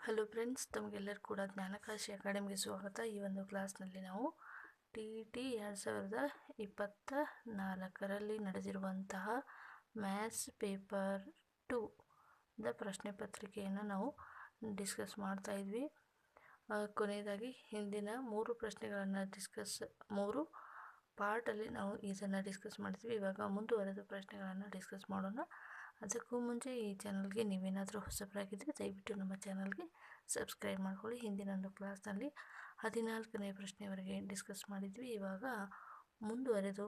Hello friends, ತಮಗೆಲ್ಲರೂ ಕೂಡ ಜ್ಞಾನಕಾಶಿ ಅಕಾಡೆಮಿಗೆ ಸ್ವಾಗತ. ಈ ಒಂದು ಕ್ಲಾಸ್ನಲ್ಲಿ ನಾವು TET 2024ರಲ್ಲಿ ನಡೆದಿರುವಂತಹ ಮ್ಯಾಥ್ಸ್ ಪೇಪರ್ 2 ಪ್ರಶ್ನೆ ಪತ್ರಿಕೆಯನ್ನು ನಾವು ಡಿಸ್ಕಸ್ ಮಾಡ್ತಾ ಇದ್ವಿ. ಕೊನೆಯದಾಗಿ ಹಿಂದಿನ 3 ಪ್ರಶ್ನೆಗಳನ್ನು ಮೂರು ಪಾರ್ಟಲ್ಲಿ ನಾವು ಇದನ್ನು ಡಿಸ್ಕಸ್ ಮಾಡ್ತೀವಿ. ಇವಾಗ ಮುಂದುವರೆದ ಪ್ರಶ್ನೆಗಳನ್ನು ಡಿಸ್ಕಸ್ ಮಾಡೋಣ. ಅದಕ್ಕೂ ಮುಂಚೆ ಈ ಚಾನಲ್ಗೆ ನೀವೇನಾದರೂ ಹೊಸಬರಾಗಿದ್ದರೆ ದಯವಿಟ್ಟು ನಮ್ಮ ಚಾನಲ್ಗೆ ಸಬ್ಸ್ಕ್ರೈಬ್ ಮಾಡ್ಕೊಳ್ಳಿ. ಹಿಂದಿನ ಒಂದು ಕ್ಲಾಸ್ನಲ್ಲಿ 14ನೇ ಪ್ರಶ್ನೆವರೆಗೆ ಡಿಸ್ಕಸ್ ಮಾಡಿದ್ವಿ. ಇವಾಗ ಮುಂದುವರೆದು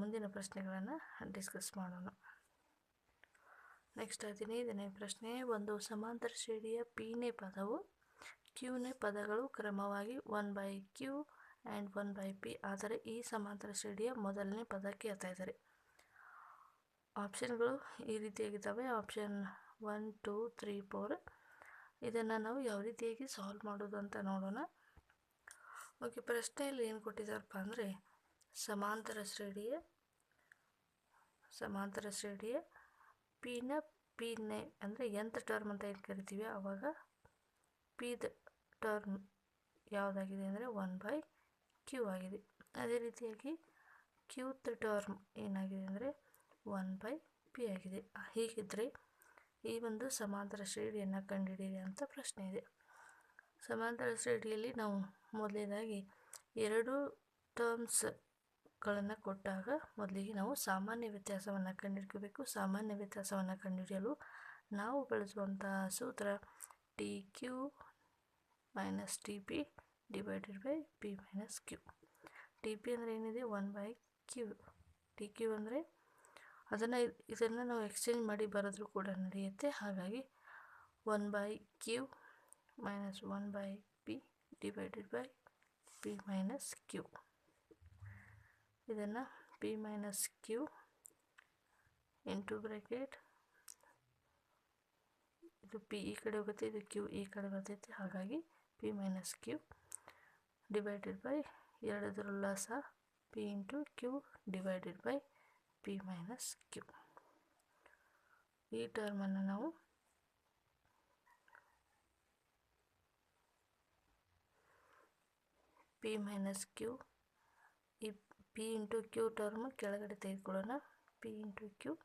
ಮುಂದಿನ ಪ್ರಶ್ನೆಗಳನ್ನು ಡಿಸ್ಕಸ್ ಮಾಡೋಣ. ನೆಕ್ಸ್ಟ್ 15ನೇ ಪ್ರಶ್ನೆ. ಒಂದು ಸಮಾಂತರ ಶ್ರೇಣಿಯ Pನೇ ಪದವು Qನೇ ಪದಗಳು ಕ್ರಮವಾಗಿ 1/Q ಆ್ಯಂಡ್ 1/P ಆದರೆ ಈ ಸಮಾಂತರ ಶ್ರೇಣಿಯ ಮೊದಲನೇ ಪದಕ್ಕೆ ಹೇಳ್ತಾ ಇದ್ದಾರೆ. ಆಪ್ಷನ್ಗಳು ಈ ರೀತಿಯಾಗಿದ್ದಾವೆ. ಆಪ್ಷನ್ 1, 2, 3, 4. ಇದನ್ನು ನಾವು ಯಾವ ರೀತಿಯಾಗಿ ಸಾಲ್ವ್ ಮಾಡೋದು ಅಂತ ನೋಡೋಣ. ಓಕೆ, ಪ್ರಶ್ನೆಯಲ್ಲಿ ಏನು ಕೊಟ್ಟಿದ್ದಾರಪ್ಪ ಅಂದರೆ ಸಮಾಂತರ ಶ್ರೇಣಿಯ ಪಿನೇ ಅಂದರೆ nth ಟರ್ಮ್ ಅಂತ ಏನು ಕರಿತೀವಿ, ಆವಾಗ ಪಿದ ಟರ್ಮ್ ಯಾವುದಾಗಿದೆ ಅಂದರೆ 1/Q ಆಗಿದೆ. ಅದೇ ರೀತಿಯಾಗಿ Qth ಟರ್ಮ್ ಏನಾಗಿದೆ ಅಂದರೆ 1/P ಆಗಿದೆ. ಹೀಗಿದ್ದರೆ ಈ ಒಂದು ಸಮಾಂತರ ಶ್ರೇಣಿಯನ್ನು ಕಂಡುಹಿಡಿಯಿರಿ ಅಂತ ಪ್ರಶ್ನೆ ಇದೆ. ಸಮಾಂತರ ಶ್ರೇಣಿಯಲ್ಲಿ ನಾವು ಮೊದಲನೇದಾಗಿ 2 ಟರ್ಮ್ಸ್ಗಳನ್ನು ಕೊಟ್ಟಾಗ ಮೊದಲಿಗೆ ನಾವು ಸಾಮಾನ್ಯ ವ್ಯತ್ಯಾಸವನ್ನು ಕಂಡುಹಿಡ್ಕೋಬೇಕು. ಸಾಮಾನ್ಯ ವ್ಯತ್ಯಾಸವನ್ನು ಕಂಡುಹಿಡಿಯಲು ನಾವು ಬಳಸುವಂತಹ ಸೂತ್ರ TQ - TP divided by P - Q. TP ಅಂದರೆ ಏನಿದೆ 1/Q. TQ ಅಂದರೆ ಇದನ್ನು ನಾವು ಎಕ್ಸ್ಚೇಂಜ್ ಮಾಡಿ ಬರೆದ್ರೂ ಕೂಡ ನಡೆಯುತ್ತೆ. ಹಾಗಾಗಿ 1/Q - 1/P divided by P - Q. ಇದನ್ನು P - Q ಇಂಟು ಬ್ರ್ಯಾಕೆಟ್, ಇದು P ಈ ಕಡೆ ಹೋಗುತ್ತೆ, ಇದು Q ಈ ಕಡೆ ಬರ್ತೈತೆ. ಹಾಗಾಗಿ P - Q divided by 2 ಲಸ P into Q divided by P - Q. ಈ ಟರ್ಮನ್ನು ನಾವು P - Q, ಈ P ಇಂಟು Q ಟರ್ಮ್ ಕೆಳಗಡೆ ತೆಗೆದುಕೊಳ್ಳೋಣ. P into Q,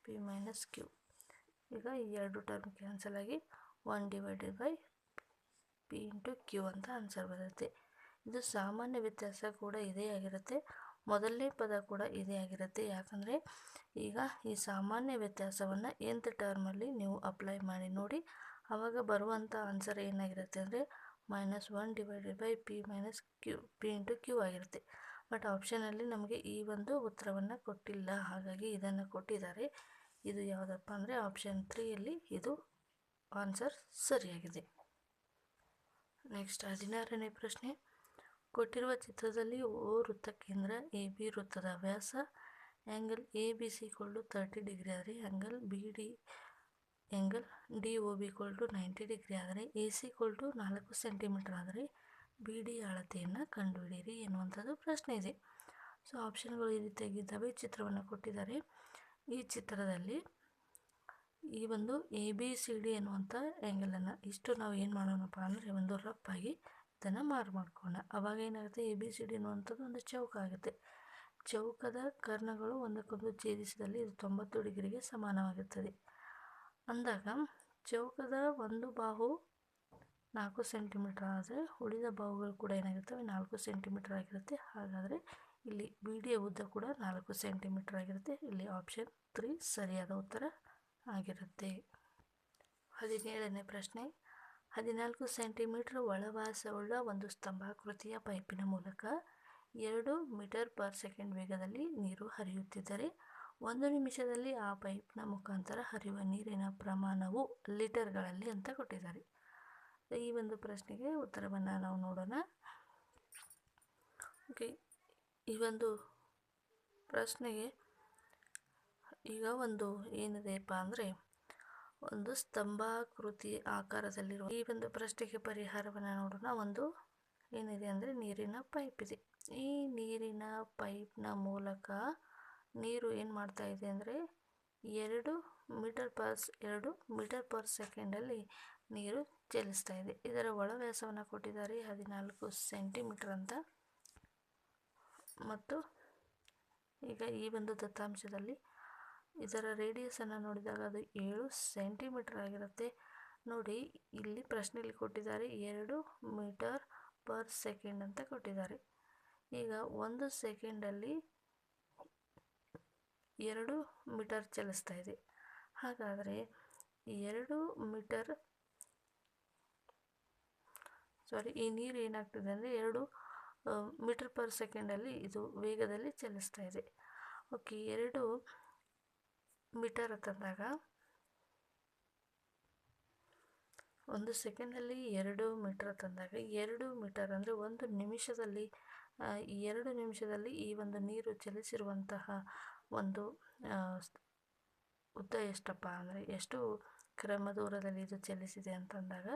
P - Q. ಈಗ ಈ 2 ಟರ್ಮ್ ಕ್ಯಾನ್ಸಲ್ ಆಗಿ 1 divided by P into Q ಅಂತ ಆನ್ಸರ್ ಬರುತ್ತೆ. ಇದು ಸಾಮಾನ್ಯ ವ್ಯತ್ಯಾಸ ಕೂಡ ಇದೇ ಆಗಿರುತ್ತೆ, ಮೊದಲನೇ ಪದ ಕೂಡ ಇದೇ ಆಗಿರುತ್ತೆ. ಯಾಕಂದರೆ ಈಗ ಈ ಸಾಮಾನ್ಯ ವ್ಯತ್ಯಾಸವನ್ನು nth ಟರ್ಮಲ್ಲಿ ನೀವು ಅಪ್ಲೈ ಮಾಡಿ ನೋಡಿ, ಆವಾಗ ಬರುವಂಥ ಆನ್ಸರ್ ಏನಾಗಿರುತ್ತೆ ಅಂದರೆ -1 divided by P - Q, P into Q ಆಗಿರುತ್ತೆ. ಬಟ್ ಆಪ್ಷನಲ್ಲಿ ನಮಗೆ ಈ ಒಂದು ಉತ್ತರವನ್ನು ಕೊಟ್ಟಿಲ್ಲ, ಹಾಗಾಗಿ ಇದನ್ನು ಕೊಟ್ಟಿದ್ದಾರೆ. ಇದು ಯಾವುದಪ್ಪ ಅಂದರೆ ಆಪ್ಷನ್ 3ಯಲ್ಲಿ ಇದು ಆನ್ಸರ್ ಸರಿಯಾಗಿದೆ. ನೆಕ್ಸ್ಟ್ 16ನೇ ಪ್ರಶ್ನೆ. ಕೊಟ್ಟಿರುವ ಚಿತ್ರದಲ್ಲಿ O ವೃತ್ತಕೇಂದ್ರ AB ವೃತ್ತದ ವ್ಯಾಸ ಆ್ಯಂಗಲ್ ABC = 30 ಡಿಗ್ರಿ ಆದರೆ ಆ್ಯಂಗಲ್ DOB = 90 ಡಿಗ್ರಿ ಆದರೆ AC = 4 ಸೆಂಟಿಮೀಟರ್ ಆದರೆ BD ಅಳತೆಯನ್ನು ಕಂಡುಹಿಡಿಯಿರಿ ಎನ್ನುವಂಥದ್ದು ಪ್ರಶ್ನೆ ಇದೆ. ಸೊ ಆಪ್ಷನ್ಗಳು ಈ ರೀತಿಯಾಗಿದ್ದಾವೆ. ಚಿತ್ರವನ್ನು ಕೊಟ್ಟಿದ್ದಾರೆ. ಈ ಚಿತ್ರದಲ್ಲಿ ಈ ಒಂದು ABCD ಎನ್ನುವಂಥ ಆ್ಯಂಗಲನ್ನು ಇಷ್ಟು ನಾವು ಏನು ಮಾಡೋಣಪ್ಪ ಅಂದರೆ ಒಂದು ರಫಾಗಿ ಇದನ್ನು ಮಾಡ್ಕೊಳ್ಳೋಣ. ಆವಾಗ ಏನಾಗುತ್ತೆ, ABCD ಎನ್ನುವಂಥದ್ದು ಒಂದು ಚೌಕ ಆಗುತ್ತೆ. ಚೌಕದ ಕರ್ಣಗಳು ಒಂದಕ್ಕೊಂದು ಛೇದಿಸಿದಲ್ಲಿ ಇದು 90 ಡಿಗ್ರಿಗೆ ಸಮಾನವಾಗಿರುತ್ತದೆ. ಅಂದಾಗ ಚೌಕದ ಒಂದು ಬಾಹು 4 ಸೆಂಟಿಮೀಟರ್ ಆದರೆ ಉಳಿದ ಬಾಹುಗಳು ಕೂಡ ಏನಾಗಿರ್ತವೆ 4 ಸೆಂಟಿಮೀಟರ್ ಆಗಿರುತ್ತೆ. ಹಾಗಾದರೆ ಇಲ್ಲಿ BDಯ ಉದ್ದ ಕೂಡ 4 ಸೆಂಟಿಮೀಟರ್ ಆಗಿರುತ್ತೆ. ಇಲ್ಲಿ ಆಪ್ಷನ್ 3 ಸರಿಯಾದ ಉತ್ತರ ಆಗಿರುತ್ತೆ. 17ನೇ ಪ್ರಶ್ನೆ. 14 ಸೆಂಟಿಮೀಟರ್ ಒಳವ್ಯಾಸವುಳ್ಳ ಒಂದು ಸ್ತಂಭಾಕೃತಿಯ ಪೈಪಿನ ಮೂಲಕ 2 ಮೀಟರ್/ಸೆಕೆಂಡ್ ವೇಗದಲ್ಲಿ ನೀರು ಹರಿಯುತ್ತಿದ್ದರೆ 1 ನಿಮಿಷದಲ್ಲಿ ಆ ಪೈಪ್ನ ಮುಖಾಂತರ ಹರಿಯುವ ನೀರಿನ ಪ್ರಮಾಣವು ಲೀಟರ್ಗಳಲ್ಲಿ ಅಂತ ಕೊಟ್ಟಿದ್ದಾರೆ. ಈ ಒಂದು ಪ್ರಶ್ನೆಗೆ ಉತ್ತರವನ್ನು ನಾವು ನೋಡೋಣ. ಓಕೆ, ಈ ಒಂದು ಪ್ರಶ್ನೆಗೆ ಈಗ ಒಂದು ಏನಿದೆಯಪ್ಪ ಅಂದರೆ ಒಂದು ಸ್ತಂಭಾಕೃತಿ ಆಕಾರದಲ್ಲಿರುವ ಈ ಒಂದು ಪ್ರಶ್ನೆಗೆ ಪರಿಹಾರವನ್ನು ನೋಡೋಣ. ಒಂದು ಏನಿದೆ ಅಂದರೆ ನೀರಿನ ಪೈಪ್ ಇದೆ. ಈ ನೀರಿನ ಪೈಪ್ನ ಮೂಲಕ ನೀರು ಏನು ಮಾಡ್ತಾ ಇದೆ ಅಂದರೆ 2 ಮೀಟರ್/ಸೆಕೆಂಡಲ್ಲಿ ನೀರು ಚಲಿಸ್ತಾ ಇದೆ. ಇದರ ಒಳ ವ್ಯಾಸವನ್ನು ಕೊಟ್ಟಿದ್ದಾರೆ 14 ಸೆಂಟಿಮೀಟರ್ ಅಂತ. ಮತ್ತು ಈಗ ಈ ಒಂದು ದತ್ತಾಂಶದಲ್ಲಿ ಇದರ ರೇಡಿಯಸನ್ನು ನೋಡಿದಾಗ ಅದು 7 ಸೆಂಟಿಮೀಟರ್ ಆಗಿರುತ್ತೆ. ನೋಡಿ, ಇಲ್ಲಿ ಪ್ರಶ್ನೆಯಲ್ಲಿ ಕೊಟ್ಟಿದ್ದಾರೆ 2 ಮೀಟರ್ ಪರ್ ಸೆಕೆಂಡ್ ಅಂತ ಕೊಟ್ಟಿದ್ದಾರೆ. ಈಗ 1 ಸೆಕೆಂಡಲ್ಲಿ 2 ಮೀಟರ್ ಚಲಿಸ್ತಾ ಇದೆ. ಹಾಗಾದರೆ 2 ಮೀಟರ್ ಈ ನೀರು ಏನಾಗ್ತದೆ ಅಂದರೆ 2 ಮೀಟರ್ ಪರ್ ಸೆಕೆಂಡಲ್ಲಿ ಇದು ವೇಗದಲ್ಲಿ ಚಲಿಸ್ತಾ ಇದೆ. ಓಕೆ, 2 ಮೀಟರ್ ಅಂತಂದಾಗ 1 ಸೆಕೆಂಡಲ್ಲಿ 2 ಮೀಟರ್ ತಂದಾಗ 2 ಮೀಟರ್ ಅಂದರೆ 1 ನಿಮಿಷದಲ್ಲಿ 2 ನಿಮಿಷದಲ್ಲಿ ಈ ಒಂದು ನೀರು ಚಲಿಸಿರುವಂತಹ ಒಂದು ಉದ್ದ ಎಷ್ಟಪ್ಪ ಅಂದರೆ ಎಷ್ಟು ಕ್ರಮ ದೂರದಲ್ಲಿ ಇದು ಚಲಿಸಿದೆ ಅಂತಂದಾಗ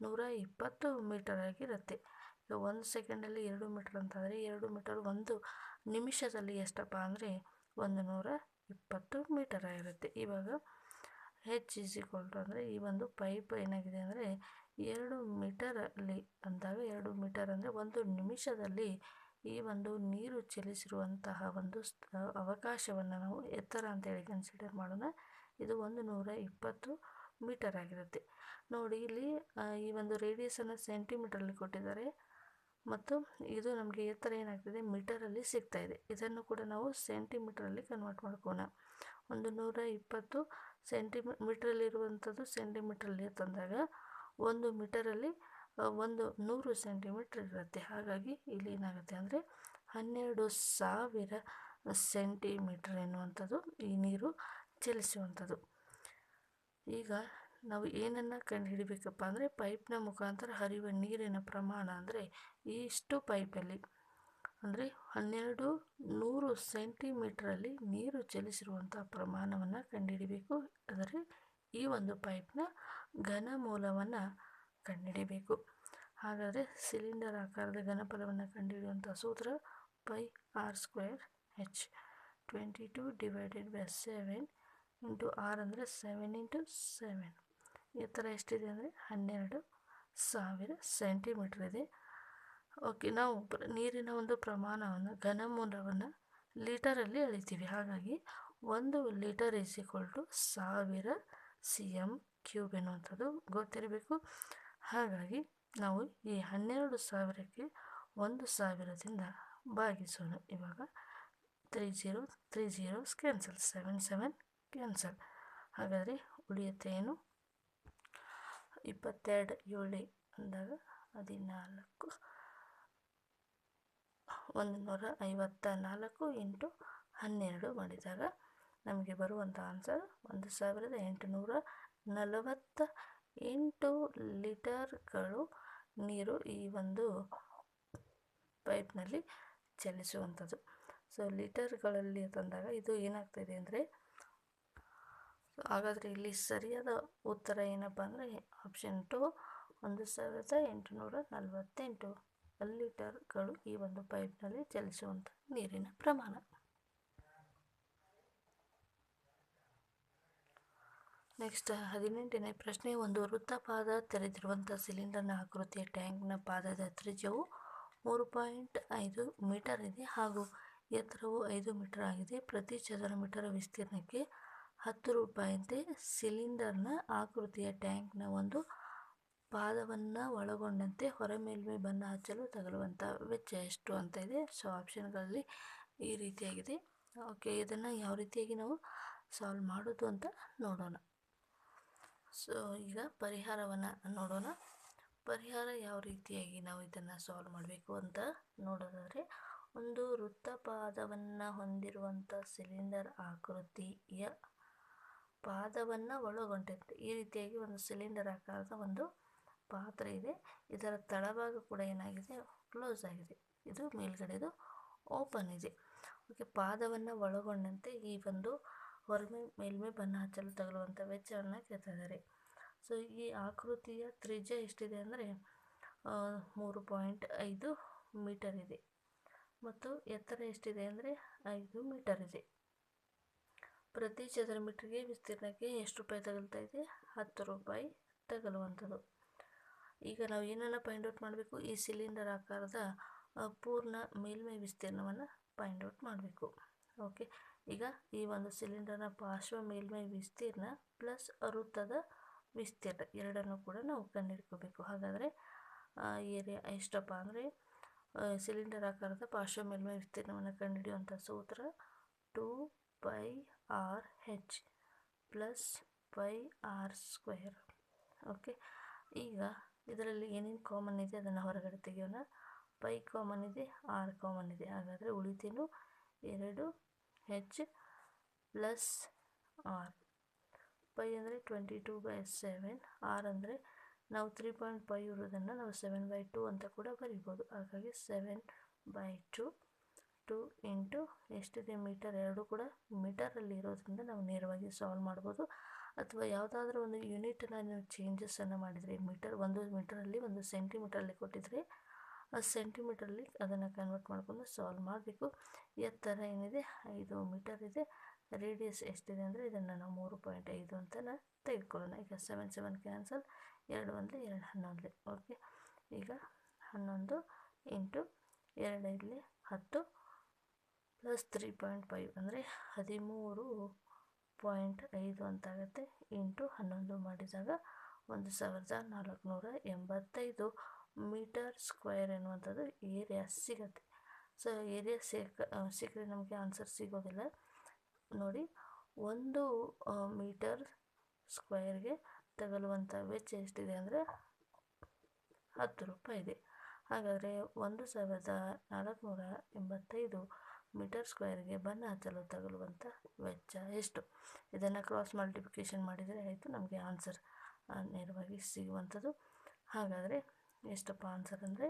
120 ಮೀಟರ್ ಆಗಿರುತ್ತೆ. ಈಗ 1 ಸೆಕೆಂಡಲ್ಲಿ 2 ಮೀಟರ್ ಅಂತಂದರೆ 2 ಮೀಟರ್ 1 ನಿಮಿಷದಲ್ಲಿ ಎಷ್ಟಪ್ಪ ಅಂದರೆ 120 ಮೀಟರ್ ಆಗಿರುತ್ತೆ. ಇವಾಗ H ಅಂದರೆ ಈ ಒಂದು ಪೈಪ್ ಏನಾಗಿದೆ ಅಂದರೆ 2 ಮೀಟರಲ್ಲಿ ಅಂದಾಗ 2 ಮೀಟರ್ ಅಂದರೆ 1 ನಿಮಿಷದಲ್ಲಿ ಈ ಒಂದು ನೀರು ಚಲಿಸಿರುವಂತಹ ಒಂದು ಅವಕಾಶವನ್ನು ನಾವು ಎತ್ತರ ಅಂತೇಳಿ ಕನ್ಸಿಡರ್ ಮಾಡೋಣ. ಇದು 120 ಮೀಟರ್ ಆಗಿರುತ್ತೆ. ನೋಡಿ, ಇಲ್ಲಿ ಈ ಒಂದು ರೇಡಿಯಸನ್ನು ಸೆಂಟಿಮೀಟ್ರಲ್ಲಿ ಕೊಟ್ಟಿದ್ದಾರೆ ಮತ್ತು ಇದು ನಮಗೆ ಎತ್ತರ ಏನಾಗ್ತದೆ ಮೀಟರಲ್ಲಿ ಸಿಗ್ತಾ ಇದೆ. ಇದನ್ನು ಕೂಡ ನಾವು ಸೆಂಟಿಮೀಟ್ರಲ್ಲಿ ಕನ್ವರ್ಟ್ ಮಾಡ್ಕೋಣ. 120 ಮೀಟ್ರಲ್ಲಿರುವಂಥದ್ದು ಸೆಂಟಿಮೀಟ್ರಲ್ಲಿ ತಂದಾಗ 1 ಮೀಟರಲ್ಲಿ 100 ಸೆಂಟಿಮೀಟ್ರ್ ಇರುತ್ತೆ. ಹಾಗಾಗಿ ಇಲ್ಲಿ ಏನಾಗುತ್ತೆ ಅಂದರೆ 12,000 ಸೆಂಟಿಮೀಟ್ರ್ ಎನ್ನುವಂಥದ್ದು ಈ ನೀರು ಚಲಿಸುವಂಥದ್ದು. ಈಗ ನಾವು ಏನನ್ನು ಕಂಡುಹಿಡಿಬೇಕಪ್ಪ ಅಂದರೆ ಪೈಪ್ನ ಮುಖಾಂತರ ಹರಿಯುವ ನೀರಿನ ಪ್ರಮಾಣ ಅಂದರೆ ಇಷ್ಟು ಪೈಪಲ್ಲಿ ಅಂದರೆ 1200 ಸೆಂಟಿಮೀಟ್ರಲ್ಲಿ ನೀರು ಚಲಿಸಿರುವಂಥ ಪ್ರಮಾಣವನ್ನು ಕಂಡುಹಿಡಿಬೇಕು. ಅಂದರೆ ಈ ಒಂದು ಪೈಪ್ನ ಘನಮೂಲವನ್ನು ಕಂಡುಹಿಡಿಬೇಕು. ಹಾಗಾದರೆ ಸಿಲಿಂಡರ್ ಆಕಾರದ ಘನಫಲವನ್ನು ಕಂಡುಹಿಡಿಯುವಂಥ ಸೂತ್ರ πr² H 22 / 7 × R ಅಂದರೆ 7 × 7. ಎತ್ತರ ಎಷ್ಟಿದೆ ಅಂದರೆ 12,000 ಸೆಂಟಿಮೀಟ್ರ್ ಇದೆ. ಓಕೆ, ನಾವು ನೀರಿನ ಒಂದು ಪ್ರಮಾಣವನ್ನು ಘನಮೂಲವನ್ನು ಲೀಟರಲ್ಲಿ ಅಳಿತೀವಿ. ಹಾಗಾಗಿ 1 ಲೀಟರ್ = 1000 cm³ ಎನ್ನುವಂಥದ್ದು ಗೊತ್ತಿರಬೇಕು. ಹಾಗಾಗಿ ನಾವು ಈ 12,000ಕ್ಕೆ 1000ದಿಂದ ಭಾಗಿಸೋಣ. ಇವಾಗ 30 ಕ್ಯಾನ್ಸಲ್, 7 ಕ್ಯಾನ್ಸಲ್. ಹಾಗಾದರೆ ಉಳಿಯುತ್ತೆ ಏನು 22 7 ಅಂದಾಗ 14 154 × 12 ಮಾಡಿದಾಗ ನಮಗೆ ಬರುವಂಥ ಆನ್ಸರ್ 1848 ಲೀಟರ್ಗಳು ನೀರು ಈ ಒಂದು ಪೈಪ್ನಲ್ಲಿ ಚಲಿಸುವಂಥದ್ದು. ಸೊ ಲೀಟರ್ಗಳಲ್ಲಿ ತಂದಾಗ ಇದು ಏನಾಗ್ತಾಯಿದೆ ಅಂದರೆ ಹಾಗಾದರೆ ಇಲ್ಲಿ ಸರಿಯಾದ ಉತ್ತರ ಏನಪ್ಪ ಅಂದರೆ ಆಪ್ಷನ್ 2 1848 ಲೀಟರ್ಗಳು ಈ ಒಂದು ಪೈಪ್ನಲ್ಲಿ ಚಲಿಸುವಂಥ ನೀರಿನ ಪ್ರಮಾಣ. ನೆಕ್ಸ್ಟ್ 18ನೇ ಪ್ರಶ್ನೆ. ಒಂದು ವೃತ್ತಪಾದ ತೆರೆದಿರುವಂಥ ಸಿಲಿಂಡರ್ನ ಆಕೃತಿಯ ಟ್ಯಾಂಕ್ನ ಪಾದದ ತ್ರಿಜ್ಯವು 3.5 ಮೀಟರ್ ಇದೆ ಹಾಗೂ ಎತ್ತರವು 5 ಮೀಟರ್ ಆಗಿದೆ. ಪ್ರತಿ ಚದರ ಮೀಟರ್ ವಿಸ್ತೀರ್ಣಕ್ಕೆ 10 ರೂಪಾಯಿಯಂತೆ ಸಿಲಿಂಡರ್ನ ಆಕೃತಿಯ ಟ್ಯಾಂಕ್ನ ಒಂದು ಪಾದವನ್ನು ಒಳಗೊಂಡಂತೆ ಹೊರ ಮೇಲ್ಮೈ ಬಣ್ಣ ಹಚ್ಚಲು ತಗಲುವಂಥ ವೆಚ್ಚ ಎಷ್ಟು ಅಂತ ಇದೆ. ಸೊ ಆಪ್ಷನ್ಗಳಲ್ಲಿ ಈ ರೀತಿಯಾಗಿದೆ. ಓಕೆ, ಇದನ್ನು ಯಾವ ರೀತಿಯಾಗಿ ನಾವು ಸಾಲ್ವ್ ಮಾಡೋದು ಅಂತ ನೋಡೋಣ. ಸೊ ಈಗ ಪರಿಹಾರವನ್ನು ನೋಡೋಣ. ಪರಿಹಾರ ಯಾವ ರೀತಿಯಾಗಿ ನಾವು ಇದನ್ನು ಸಾಲ್ವ್ ಮಾಡಬೇಕು ಅಂತ ನೋಡೋದಾದರೆ, ಒಂದು ವೃತ್ತಪಾದವನ್ನು ಹೊಂದಿರುವಂಥ ಸಿಲಿಂಡರ್ ಆಕೃತಿಯ ಪಾದವನ್ನು ಒಳಗೊಂಡಂತೆ ಈ ರೀತಿಯಾಗಿ ಒಂದು ಸಿಲಿಂಡರ್ ಆಕಾರದ ಒಂದು ಪಾತ್ರೆ ಇದೆ. ಇದರ ತಳಭಾಗ ಕೂಡ ಏನಾಗಿದೆ ಕ್ಲೋಸ್ ಆಗಿದೆ, ಇದು ಮೇಲ್ಗಡೆದು ಓಪನ್ ಇದೆ. ಓಕೆ, ಪಾದವನ್ನು ಒಳಗೊಂಡಂತೆ ಈ ಒಂದು ಮೇಲ್ಮೈ ಬಣ್ಣ ಹಚ್ಚಲು ತಗಲುವಂಥ ವೆಚ್ಚವನ್ನು ಕೇಳ್ತಾ ಇದ್ದಾರೆ. ಸೊ ಈ ಆಕೃತಿಯ ತ್ರಿಜ್ಯ ಎಷ್ಟಿದೆ ಅಂದರೆ 3.5 ಮೀಟರ್ ಇದೆ ಮತ್ತು ಎತ್ತರ ಎಷ್ಟಿದೆ ಅಂದರೆ 5 ಮೀಟರ್ ಇದೆ. ಪ್ರತಿ ಚದರ ಮೀಟರ್ಗೆ ವಿಸ್ತೀರ್ಣಕ್ಕೆ ಎಷ್ಟು ರೂಪಾಯಿ ತಗಲ್ತಾ ಇದೆ 10 ರೂಪಾಯಿ ತಗಲುವಂಥದ್ದು. ಈಗ ನಾವು ಏನನ್ನು ಫೈಂಡ್ ಔಟ್ ಮಾಡಬೇಕು, ಈ ಸಿಲಿಂಡರ್ ಆಕಾರದ ಪೂರ್ಣ ಮೇಲ್ಮೈ ವಿಸ್ತೀರ್ಣವನ್ನು ಫೈಂಡ್ ಔಟ್ ಮಾಡಬೇಕು. ಓಕೆ, ಈಗ ಈ ಒಂದು ಸಿಲಿಂಡರ್ನ ಪಾರ್ಶ್ವ ಮೇಲ್ಮೈ ವಿಸ್ತೀರ್ಣ ಪ್ಲಸ್ ವೃತ್ತದ ವಿಸ್ತೀರ್ಣ ಎರಡನ್ನು ಕೂಡ ನಾವು ಕಂಡುಹಿಡ್ಕೋಬೇಕು. ಹಾಗಾದರೆ ಏರಿಯಾ ಎಷ್ಟಪ್ಪ ಅಂದರೆ ಸಿಲಿಂಡರ್ ಆಕಾರದ ಪಾರ್ಶ್ವ ಮೇಲ್ಮೈ ವಿಸ್ತೀರ್ಣವನ್ನು ಕಂಡುಹಿಡಿಯುವಂಥ ಸೂತ್ರ 2πr/h ಪ್ಲಸ್ πr². ಓಕೆ, ಈಗ ಇದರಲ್ಲಿ ಏನೇನು ಕಾಮನ್ ಇದೆ ಅದನ್ನು ಹೊರಗಡೆ ತೆಗೆಯೋಣ. ಪೈ ಕಾಮನ್ ಇದೆ, ಆರ್ ಕಾಮನ್ ಇದೆ. ಹಾಗಾದರೆ ಉಳಿತೇನು 2h ಪ್ಲಸ್ ಆರ್. ಪೈ ಅಂದರೆ 22/7, ಆರ್ ಅಂದರೆ ನಾವು 3.5 ಇರೋದನ್ನು ನಾವು 7/2 ಅಂತ ಕೂಡ ಬರಿಬೋದು. ಹಾಗಾಗಿ 7/2 2 ಇಂಟು ಎಷ್ಟಿದೆ ಮೀಟರ್, ಎರಡು ಕೂಡ ಮೀಟರಲ್ಲಿ ಇರೋದ್ರಿಂದ ನಾವು ನೇರವಾಗಿ ಸಾಲ್ವ್ ಮಾಡ್ಬೋದು. ಅಥವಾ ಯಾವುದಾದ್ರೂ ಒಂದು ಯೂನಿಟನ್ನು ನೀವು ಚೇಂಜಸನ್ನು ಮಾಡಿದರೆ, ಒಂದು ಮೀಟರಲ್ಲಿ ಒಂದು ಸೆಂಟಿಮೀಟರಲ್ಲಿ ಕೊಟ್ಟಿದ್ರೆ ಆ ಸೆಂಟಿಮೀಟರಲ್ಲಿ ಅದನ್ನು ಕನ್ವರ್ಟ್ ಮಾಡಿಕೊಂಡು ಸಾಲ್ವ್ ಮಾಡಬೇಕು. ಎತ್ತರ ಏನಿದೆ 5 ಮೀಟರ್ ಇದೆ. ರೇಡಿಯಸ್ ಎಷ್ಟಿದೆ ಅಂದರೆ ಇದನ್ನು ನಾವು 3.5 ಅಂತ ತೆಗೆದುಕೊಳ್ಳೋಣ. ಈಗ 7 7 ಕ್ಯಾನ್ಸಲ್, 2 1 2 11. ಓಕೆ, ಈಗ 11 ಇಂಟು 2 10 ಪ್ಲಸ್ 3.5 ಅಂದರೆ 13.5 ಅಂತಾಗುತ್ತೆ. ಇಂಟು 11 ಮಾಡಿದಾಗ 1485 ಮೀಟರ್ ಸ್ಕ್ವೇರ್ ಎನ್ನುವಂಥದ್ದು ಏರಿಯಾ ಸಿಗುತ್ತೆ. ಸೊ ಏರಿಯಾ ಸಿಕ್ಕರೆ ನಮಗೆ ಆನ್ಸರ್ ಸಿಗೋದಿಲ್ಲ. ನೋಡಿ, 1 ಮೀಟರ್ ಸ್ಕ್ವೇರ್ಗೆ ತಗಲುವಂಥ ವೆಚ್ಚ ಎಷ್ಟಿದೆ ಅಂದರೆ 10 ರೂಪಾಯಿ ಇದೆ. ಹಾಗಾದರೆ 1485 ಮೀಟರ್ ಸ್ಕ್ವೇರ್ಗೆ ಬಣ್ಣ ಹಚ್ಚಲು ತಗಲುವಂಥ ವೆಚ್ಚ ಎಷ್ಟು? ಇದನ್ನು ಕ್ರಾಸ್ ಮಲ್ಟಿಪ್ಲಿಕೇಶನ್ ಮಾಡಿದರೆ ಆಯಿತು, ನಮಗೆ ಆನ್ಸರ್ ನೇರವಾಗಿ ಸಿಗುವಂಥದ್ದು. ಹಾಗಾದರೆ ಎಷ್ಟಪ್ಪ ಆನ್ಸರ್ ಅಂದರೆ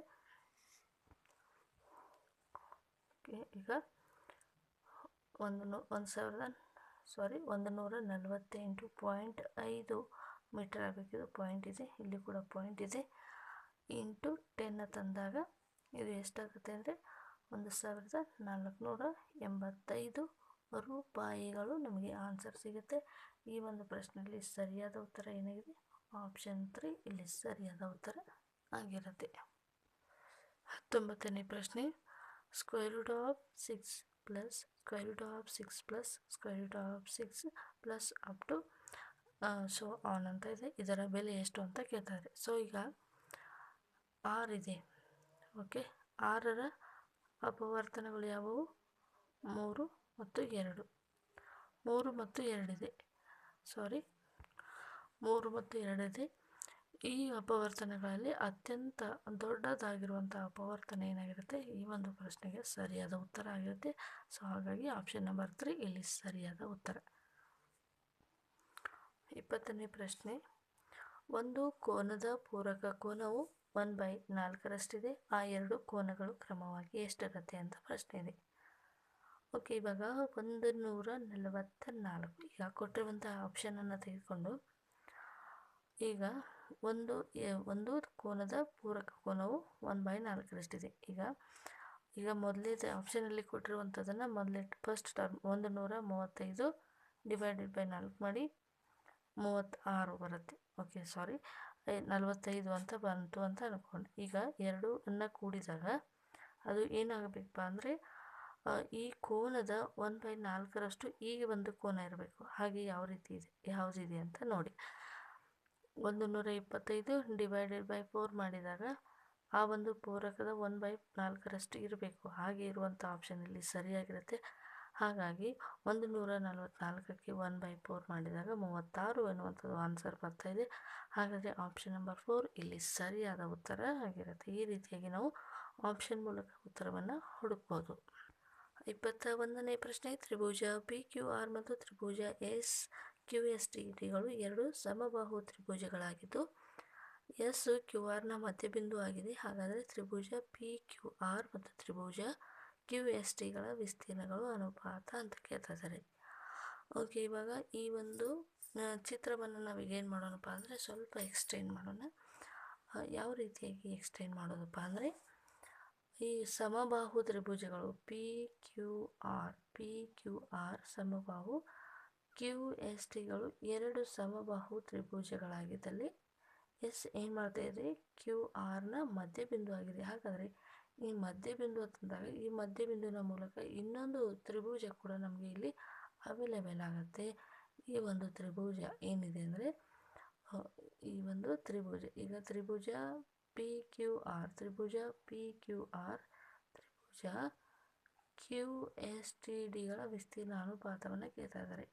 ಈಗ 148.5 ಮೀಟರ್ ಆಗಬೇಕಿದು. ಪಾಯಿಂಟ್ ಇದೆ, ಇಲ್ಲಿ ಕೂಡ ಪಾಯಿಂಟ್ ಇದೆ. ಇಂಟು 10 ತಂದಾಗ ಇದು ಎಷ್ಟಾಗುತ್ತೆ ಅಂದರೆ 1485 ರೂಪಾಯಿಗಳು ನಮಗೆ ಆನ್ಸರ್ ಸಿಗುತ್ತೆ. ಈ ಒಂದು ಪ್ರಶ್ನೆಯಲ್ಲಿ ಸರಿಯಾದ ಉತ್ತರ ಏನಾಗಿದೆ? ಆಪ್ಷನ್ 3 ಇಲ್ಲಿ ಸರಿಯಾದ ಉತ್ತರ ಆಗಿರುತ್ತೆ. 19ನೇ ಪ್ರಶ್ನೆ, √6 plus √6 plus √6 plus up to so on ಅಂತ ಇದೆ. ಇದರ ಬೆಲೆ ಎಷ್ಟು ಅಂತ ಕೇಳ್ತಾರೆ. ಸೊ ಈಗ 6 ಇದೆ. ಓಕೆ, 6ರ ಅಪವರ್ತನಗಳು ಯಾವುವು? 3 ಮತ್ತು 2. 3 ಮತ್ತು 2 ಇದೆ. 3 ಮತ್ತು 2 ಇದೆ. ಈ ಅಪವರ್ತನಗಳಲ್ಲಿ ಅತ್ಯಂತ ದೊಡ್ಡದಾಗಿರುವಂಥ ಅಪವರ್ತನ ಏನಾಗಿರುತ್ತೆ? ಈ ಒಂದು ಪ್ರಶ್ನೆಗೆ ಸರಿಯಾದ ಉತ್ತರ ಆಗಿರುತ್ತೆ. ಸೊ ಹಾಗಾಗಿ ಆಪ್ಷನ್ ನಂಬರ್ 3 ಇಲ್ಲಿ ಸರಿಯಾದ ಉತ್ತರ. 20ನೇ ಪ್ರಶ್ನೆ, ಒಂದು ಕೋನದ ಪೂರಕ ಕೋನವು 1/4ರಷ್ಟಿದೆ. ಆ ಎರಡು ಕೋನಗಳು ಕ್ರಮವಾಗಿ ಎಷ್ಟಿರುತ್ತೆ ಅಂತ ಪ್ರಶ್ನೆ ಇದೆ. ಓಕೆ, ಇವಾಗ 144. ಈಗ ಕೊಟ್ಟಿರುವಂಥ ಆಪ್ಷನನ್ನು ತೆಗೆದುಕೊಂಡು ಈಗ ಒಂದು ಕೋನದ ಪೂರಕ ಕೋನವು 1/4ರಷ್ಟಿದೆ. ಈಗ ಮೊದಲೇ ಆಪ್ಷನಲ್ಲಿ ಕೊಟ್ಟಿರುವಂಥದ್ದನ್ನು ಫಸ್ಟ್ ಟರ್ಮ್ 135 ಡಿವೈಡೆಡ್ ಬೈ 4 ಮಾಡಿ 36 ಬರುತ್ತೆ. ಓಕೆ, 45 ಅಂತ ಬಂತು ಅಂತ ಅಂದ್ಕೊಂಡು ಈಗ 2 ಕೂಡಿದಾಗ ಅದು ಏನಾಗಬೇಕಪ್ಪ ಅಂದರೆ ಈ ಕೋನದ 1/4ರಷ್ಟು ಈ ಒಂದು ಕೋನ ಇರಬೇಕು. ಹಾಗೆ ಯಾವುದಿದೆ ಅಂತ ನೋಡಿ. 125 ಡಿವೈಡೆಡ್ ಬೈ 4 ಮಾಡಿದಾಗ ಆ ಒಂದು ಪೂರಕದ 1/4ರಷ್ಟು ಇರಬೇಕು. ಹಾಗೆ ಇರುವಂಥ ಆಪ್ಷನ್ ಇಲ್ಲಿ ಸರಿಯಾಗಿರುತ್ತೆ. ಹಾಗಾಗಿ 144ಕ್ಕೆ 1/4 ಮಾಡಿದಾಗ 36 ಎನ್ನುವಂಥದ್ದು ಆನ್ಸರ್ ಬರ್ತಾಯಿದೆ. ಹಾಗಾದರೆ ಆಪ್ಷನ್ ನಂಬರ್ 4 ಇಲ್ಲಿ ಸರಿಯಾದ ಉತ್ತರ ಆಗಿರುತ್ತೆ. ಈ ರೀತಿಯಾಗಿ ನಾವು ಆಪ್ಷನ್ ಮೂಲಕ ಉತ್ತರವನ್ನು ಹುಡುಕ್ಬೋದು. 21ನೇ ಪ್ರಶ್ನೆ, ತ್ರಿಭುಜ PQR ಮತ್ತು ತ್ರಿಭುಜ SQSTಗಳು ಎರಡು ಸಮಬಾಹು ತ್ರಿಭುಜಗಳಾಗಿದ್ದು ಎಸ್ QR ಮಧ್ಯಬಿಂದು ಆಗಿದೆ. ಹಾಗಾದರೆ ತ್ರಿಭುಜ PQR ಮತ್ತು ತ್ರಿಭುಜ QSTಗಳ ವಿಸ್ತೀರ್ಣಗಳು ಅನುಪಾತ ಅಂತ ಕೇಳ್ತಾ ಇದ್ದಾರೆ. ಓಕೆ, ಇವಾಗ ಈ ಒಂದು ಚಿತ್ರವನ್ನು ನಾವೀಗ ಏನು ಮಾಡೋಣಪ್ಪ ಅಂದರೆ ಸ್ವಲ್ಪ ಎಕ್ಸ್ಟೆಂಡ್ ಮಾಡೋಣ. ಯಾವ ರೀತಿಯಾಗಿ ಎಕ್ಸ್ಟೆಂಡ್ ಮಾಡೋದಪ್ಪ ಅಂದರೆ ಈ ಸಮಬಾಹು ತ್ರಿಭುಜಗಳು PQR ಸಮಬಾಹು, QSTಗಳು ಎರಡು ಸಮಬಾಹು ತ್ರಿಭುಜಗಳಾಗಿದ್ದಲ್ಲಿ ಎಸ್ ಏನು ಮಾಡ್ತಾ ಇದೆ, ಕ್ಯೂ ಆರ್ನ ಮಧ್ಯಬಿಂದು ಆಗಿದೆ. ಹಾಗಾದರೆ ಈ ಮಧ್ಯಬಿಂದು ಅಂತಂದಾಗ ಈ ಮಧ್ಯಬಿಂದುವಿನ ಮೂಲಕ ಇನ್ನೊಂದು ತ್ರಿಭುಜ ಕೂಡ ನಮಗೆ ಇಲ್ಲಿ ಅವೈಲೇಬಲ್ ಆಗುತ್ತೆ. ಈ ಒಂದು ತ್ರಿಭುಜ ಏನಿದೆ ಅಂದರೆ ಈ ಒಂದು ತ್ರಿಭುಜ, ಈಗ ತ್ರಿಭುಜ ಪಿ ಕ್ಯೂ ಆರ್, ತ್ರಿಭುಜ ಪಿ ಕ್ಯೂ ಆರ್, ತ್ರಿಭುಜ ಕ್ಯೂ ಎಸ್ ಟಿ ಡಿಗಳ ವಿಸ್ತೀರ್ಣ ಅನುಪಾತವನ್ನು ಕೇಳ್ತಾ ಇದ್ದಾರೆ.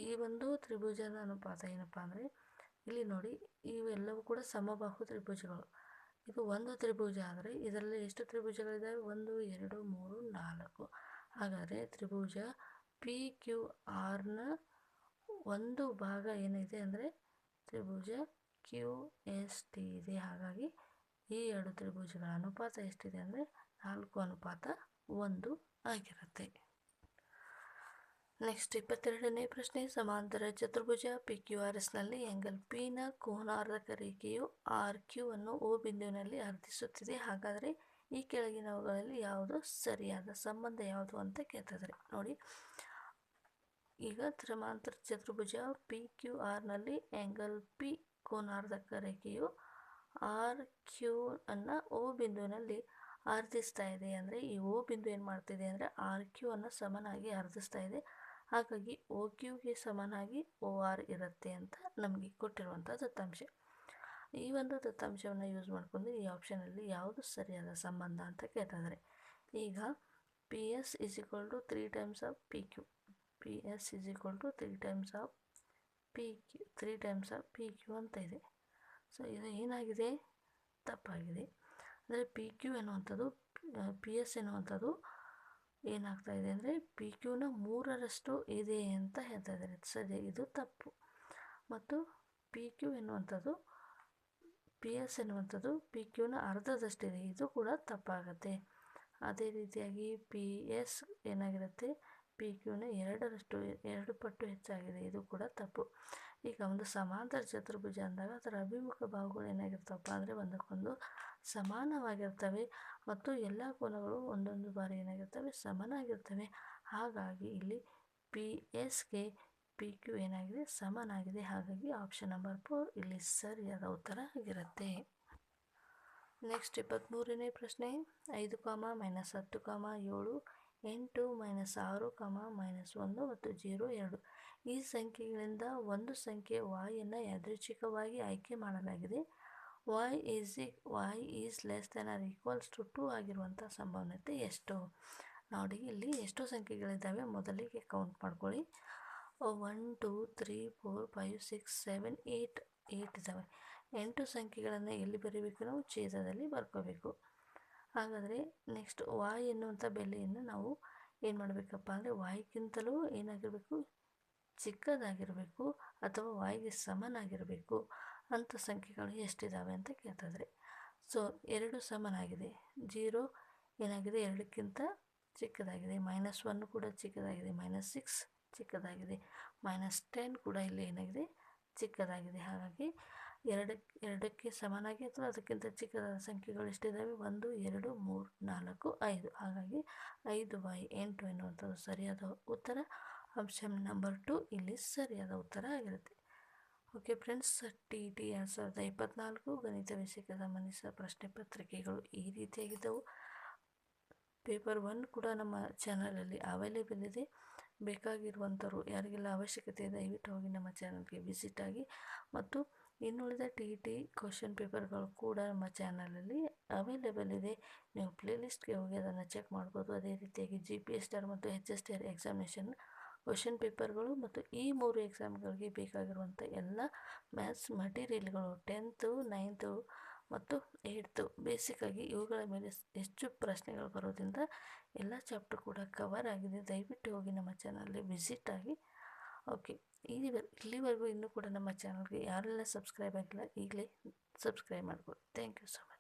ಈ ಒಂದು ತ್ರಿಭುಜದ ಅನುಪಾತ ಏನಪ್ಪ ಅಂದರೆ ಇಲ್ಲಿ ನೋಡಿ, ಇವೆಲ್ಲವೂ ಕೂಡ ಸಮಬಾಹು ತ್ರಿಭುಜಗಳು. ಇದು ಒಂದು ತ್ರಿಭುಜ ಆದರೆ ಇದರಲ್ಲಿ ಎಷ್ಟು ತ್ರಿಭುಜಗಳಿದ್ದಾವೆ, 1 2 3 4. ಹಾಗಾದರೆ ತ್ರಿಭುಜ ಪಿ ಕ್ಯೂ ಆರ್ನ ಒಂದು ಭಾಗ ಏನಿದೆ ಅಂದರೆ ತ್ರಿಭುಜ ಕ್ಯೂ ಎಸ್ ಟಿ ಇದೆ. ಹಾಗಾಗಿ ಈ ಎರಡು ತ್ರಿಭುಜಗಳ ಅನುಪಾತ ಎಷ್ಟಿದೆ ಅಂದರೆ 4:1 ಆಗಿರುತ್ತೆ. ನೆಕ್ಸ್ಟ್ 22ನೇ ಪ್ರಶ್ನೆ, ಸಮಾಂತರ ಚತುರ್ಭುಜ ಪಿ ಕ್ಯೂ ಆರ್ ಎಸ್ನಲ್ಲಿ ಆ್ಯಂಗಲ್ ಪಿ ನ ಕೋನಾರ್ಧಕ ರೇಖೆಯು ಆರ್ ಕ್ಯೂ ಅನ್ನು ಓ ಬಿಂದುವಿನಲ್ಲಿ ಅರ್ಧಿಸುತ್ತಿದೆ. ಹಾಗಾದರೆ ಈ ಕೆಳಗಿನವುಗಳಲ್ಲಿ ಯಾವುದು ಸರಿಯಾದ ಸಂಬಂಧ ಯಾವುದು ಅಂತ ಕೇಳ್ತಿದ್ದಾರೆ. ನೋಡಿ, ಈಗ ಸಮಾಂತರ ಚತುರ್ಭುಜ ಪಿ ಕ್ಯೂ ಆರ್ನಲ್ಲಿ ಆ್ಯಂಗಲ್ ಪಿ ಕೋನಾರ್ಧಕ ರೇಖೆಯು ಆರ್ ಕ್ಯೂ ಅನ್ನು ಓ ಬಿಂದುವಿನಲ್ಲಿ ಅರ್ಧಿಸ್ತಾ ಇದೆ. ಅಂದರೆ ಈ ಓ ಬಿಂದು ಏನು ಮಾಡ್ತಿದೆ ಅಂದರೆ ಆರ್ ಕ್ಯೂ ಅನ್ನು ಸಮನಾಗಿ ಅರ್ಧಿಸ್ತಾ ಇದೆ. ಹಾಗಾಗಿ ಓ ಕ್ಯೂಗೆ ಸಮನಾಗಿ ಓ ಆರ್ ಇರುತ್ತೆ ಅಂತ ನಮಗೆ ಕೊಟ್ಟಿರುವಂಥ ದತ್ತಾಂಶ. ಈ ಒಂದು ದತ್ತಾಂಶವನ್ನು ಯೂಸ್ ಮಾಡಿಕೊಂಡು ಈ ಆಪ್ಷನಲ್ಲಿ ಯಾವುದು ಸರಿಯಾದ ಸಂಬಂಧ ಅಂತ ಕೇಳ್ತಾ ಇದ್ದಾರೆ. ಈಗ P S is equal to 3 times of P Q, P S is equal to 3 times of P Q, 3 times of P Q ಅಂತ ಇದೆ. ಸೊ ಇದು ಏನಾಗಿದೆ, ತಪ್ಪಾಗಿದೆ. ಅಂದರೆ ಪಿ ಕ್ಯೂ ಎನ್ನುವಂಥದ್ದು ಪಿ ಎಸ್ ಎನ್ನುವಂಥದ್ದು ಏನಾಗ್ತಾ ಇದೆ ಅಂದರೆ ಪಿ ಕ್ಯೂನ 3ರಷ್ಟು ಇದೆ ಅಂತ ಹೇಳ್ತಾ ಇದ್ದಾರೆ. ಸರಿ, ಇದು ತಪ್ಪು. ಮತ್ತು ಪಿ ಕ್ಯೂ ಎನ್ನುವಂಥದ್ದು ಪಿ ಎಸ್ ಎನ್ನುವಂಥದ್ದು ಪಿ ಕ್ಯೂನ ಅರ್ಧದಷ್ಟಿದೆ, ಇದು ಕೂಡ ತಪ್ಪಾಗುತ್ತೆ. ಅದೇ ರೀತಿಯಾಗಿ ಪಿ ಎಸ್ ಏನಾಗಿರುತ್ತೆ, ಪಿ ಕ್ಯೂನ 2 ಪಟ್ಟು ಹೆಚ್ಚಾಗಿದೆ, ಇದು ಕೂಡ ತಪ್ಪು. ಈಗ ಒಂದು ಸಮಾಂತರ ಚತುರ್ಭುಜ ಅಂದಾಗ ಅದರ ಅಭಿಮುಖ ಬಾಹುಗಳು ಏನಾಗಿರ್ತವಪ್ಪ ಅಂದರೆ ಒಂದಕ್ಕೊಂದು ಸಮಾನವಾಗಿರ್ತವೆ ಮತ್ತು ಎಲ್ಲ ಕೋನಗಳು ಒಂದೊಂದು ಬಾರಿ ಏನಾಗಿರ್ತವೆ, ಸಮನಾಗಿರ್ತವೆ. ಹಾಗಾಗಿ ಇಲ್ಲಿ ಪಿ ಎಸ್ಗೆ ಪಿ ಕ್ಯೂ ಏನಾಗಿದೆ, ಸಮನಾಗಿದೆ. ಹಾಗಾಗಿ ಆಪ್ಷನ್ ನಂಬರ್ 4 ಇಲ್ಲಿ ಸರಿಯಾದ ಉತ್ತರ ಆಗಿರುತ್ತೆ. ನೆಕ್ಸ್ಟ್ 23ನೇ ಪ್ರಶ್ನೆ, 5, -10, 7, 8, -6, -1 ಮತ್ತು 0, 2 ಈ ಸಂಖ್ಯೆಗಳಿಂದ ಒಂದು ಸಂಖ್ಯೆ y ಅನ್ನು ಯಾದೃಚ್ಛಿಕವಾಗಿ ಆಯ್ಕೆ ಮಾಡಲಾಗಿದೆ. y is less than or equals to 2 ಆಗಿರುವಂಥ ಸಂಭಾವ್ಯತೆ ಎಷ್ಟು? ನೋಡಿ, ಇಲ್ಲಿ ಎಷ್ಟು ಸಂಖ್ಯೆಗಳಿದ್ದಾವೆ ಮೊದಲಿಗೆ ಕೌಂಟ್ ಮಾಡ್ಕೊಳ್ಳಿ. 1 2 3 4 5 6 7 8 ಇದ್ದಾವೆ. 8 ಸಂಖ್ಯೆಗಳನ್ನು ಎಲ್ಲಿ ಬರೀಬೇಕು, ನಾವು ಛೇದದಲ್ಲಿ ಬರ್ಕೋಬೇಕು. ಹಾಗಾದರೆ ನೆಕ್ಸ್ಟ್ y ಎನ್ನುವಂಥ ಬೆಲೆಯನ್ನು ನಾವು ಏನು ಮಾಡಬೇಕಪ್ಪ ಅಂದರೆ yಗಿಂತಲೂ ಏನಾಗಿರಬೇಕು, ಚಿಕ್ಕದಾಗಿರಬೇಕು ಅಥವಾ yಗೆ ಸಮನಾಗಿರಬೇಕು ಅಂಥ ಸಂಖ್ಯೆಗಳು ಎಷ್ಟಿದ್ದಾವೆ ಅಂತ ಕೇಳ್ತಿದ್ರೆ. ಸೊ 2 ಸಮನಾಗಿದೆ, 0 ಏನಾಗಿದೆ 2ಕ್ಕಿಂತ ಚಿಕ್ಕದಾಗಿದೆ, -1 ಕೂಡ ಚಿಕ್ಕದಾಗಿದೆ, -6 ಚಿಕ್ಕದಾಗಿದೆ, -10 ಕೂಡ ಇಲ್ಲಿ ಏನಾಗಿದೆ, ಚಿಕ್ಕದಾಗಿದೆ. ಹಾಗಾಗಿ 2ಕ್ಕೆ ಸಮನಾಗಿ ಅಥವಾ ಅದಕ್ಕಿಂತ ಚಿಕ್ಕದಾದ ಸಂಖ್ಯೆಗಳು ಎಷ್ಟಿದ್ದಾವೆ, 1 2 3 4 5. ಹಾಗಾಗಿ 5/8 ಎನ್ನುವಂಥದ್ದು ಸರಿಯಾದ ಉತ್ತರ. ಆಪ್ಷನ್ ನಂಬರ್ 2 ಇಲ್ಲಿ ಸರಿಯಾದ ಉತ್ತರ ಆಗಿರುತ್ತೆ. ಓಕೆ ಫ್ರೆಂಡ್ಸ್, TET 2024 ಗಣಿತ ವಿಷಯಕ್ಕೆ ಸಂಬಂಧಿಸಿದ ಪ್ರಶ್ನೆ ಪತ್ರಿಕೆಗಳು ಈ ರೀತಿಯಾಗಿದ್ದವು. ಪೇಪರ್ 1 ಕೂಡ ನಮ್ಮ ಚಾನಲಲ್ಲಿ ಅವೈಲೇಬಲ್ ಇದೆ. ಬೇಕಾಗಿರುವಂಥವ್ರು ಯಾರಿಗೆಲ್ಲ ಅವಶ್ಯಕತೆ ಇದೆ ದಯವಿಟ್ಟು ಹೋಗಿ ನಮ್ಮ ಚಾನಲ್ಗೆ ವಿಸಿಟ್ ಆಗಿ. ಮತ್ತು ಇನ್ನುಳಿದ TET ಕ್ವಶನ್ ಪೇಪರ್ಗಳು ಕೂಡ ನಮ್ಮ ಚಾನಲಲ್ಲಿ ಅವೈಲೇಬಲ್ ಇದೆ. ನೀವು ಪ್ಲೇಲಿಸ್ಟ್ಗೆ ಹೋಗಿ ಅದನ್ನು ಚೆಕ್ ಮಾಡ್ಬೋದು. ಅದೇ ರೀತಿಯಾಗಿ GPSR ಮತ್ತು HSTR ಎಕ್ಸಾಮಿನೇಷನ್ ಕ್ವಶನ್ ಪೇಪರ್ಗಳು ಮತ್ತು ಈ 3 ಎಕ್ಸಾಮ್ಗಳಿಗೆ ಬೇಕಾಗಿರುವಂಥ ಎಲ್ಲ ಮ್ಯಾಥ್ಸ್ ಮಟೀರಿಯಲ್ಗಳು 10th 9th ಮತ್ತು 8th ಬೇಸಿಕ್ಕಾಗಿ ಇವುಗಳ ಮೇಲೆ ಹೆಚ್ಚು ಪ್ರಶ್ನೆಗಳು ಬರೋದ್ರಿಂದ ಎಲ್ಲ ಚಾಪ್ಟರ್ ಕೂಡ ಕವರ್ ಆಗಿದೆ. ದಯವಿಟ್ಟು ಹೋಗಿ ನಮ್ಮ ಚಾನಲ್ಗೆ ವಿಸಿಟ್ ಆಗಿ. ಓಕೆ, ಇಲ್ಲಿವರೆಗೂ ಇನ್ನೂ ಕೂಡ ನಮ್ಮ ಚಾನಲ್ಗೆ ಯಾರೆಲ್ಲ ಸಬ್ಸ್ಕ್ರೈಬ್ ಆಗಿಲ್ಲ ಈಗಲೇ ಸಬ್ಸ್ಕ್ರೈಬ್ ಮಾಡ್ಕೊಳ್ಳಿ. Thank you so much.